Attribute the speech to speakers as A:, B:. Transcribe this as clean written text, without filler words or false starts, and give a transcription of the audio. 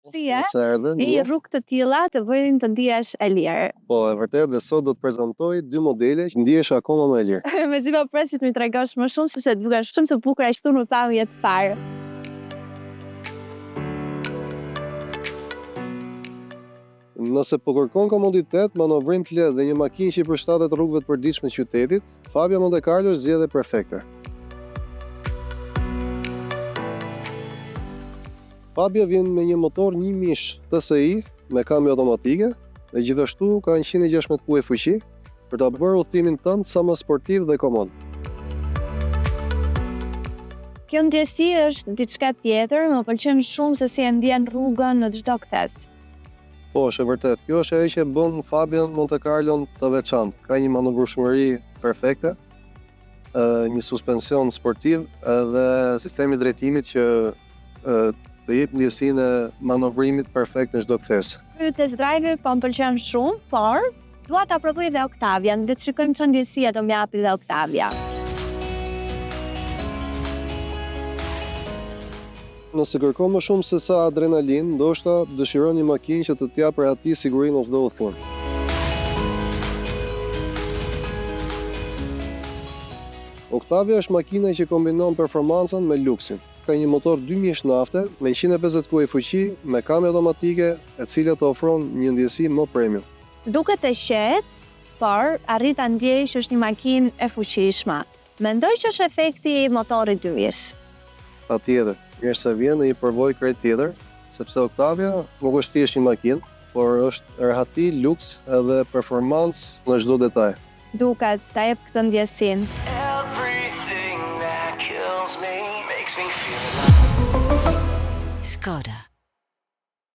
A: Se erdhe,
B: e rrugë të tilla të bëjnë të ndihesh e lirë.
A: Po, e vërtet, dhe sot do të prezantoj dy modele që ndihesh akoma më e lirë.
B: Mezi po pres që të më tregosh më shumë sepse dukesh shumë të bukur ashtu në pamje të parë.
A: Nëse po kërkon komoditet, manovrim të lehtë dhe një makinë që i përshtatet rrugëve të përditshme të qytetit, Fabia Monte Carlo është zgjedhje perfekte. Fabia vjen me një motor 1000 TSI me kambi automatike dhe gjithashtu ka 116 kuaj fuqi për ta bërë udhëtimin tënd sa më sportiv dhe komod.
B: Kjo ndjesi është diçka tjetër, më pëlqen shumë se si e ndjen rrugën në çdo kthes.
A: Po, është e vërtet. Kjo është ajo që bën Fabian Monte Carlo të veçantë. Ka një manovrueshmëri perfekte, një suspension sportiv dhe sistemi drejtimit që të jep ndjesinë e manovrimit perfekt në çdo kthes.
B: Ky test drive po më pëlqen shumë, por dua ta provoj dhe Octavian, le të shikojmë çfarë ndjesie do më japi dhe Octavia.
A: Nëse kërkon më shumë se sa adrenalin, ndoshta dëshiron një makinë që të t'japë rehat sigurinë në çdo udhëtim. Octavia është makina që kombinon performancën me luksin. Ka një motor 2000 nafte me 150 kuaj fuqi me kambi automatike, e cila të ofron një ndjesi më premium.
B: Duket e qetë, por arrit ta ndjej që është një makinë e fuqishme. Mendoj që është efekti i motorit 2000.
A: Patjetër, mirë se vjen në një përvojë krejt tjetër, sepse Octavia nuk është thjesht një makinë, por është rehati, luks edhe performancë në çdo detaj.
B: Duket ta jep këtë ndjesinë.
C: Skoda.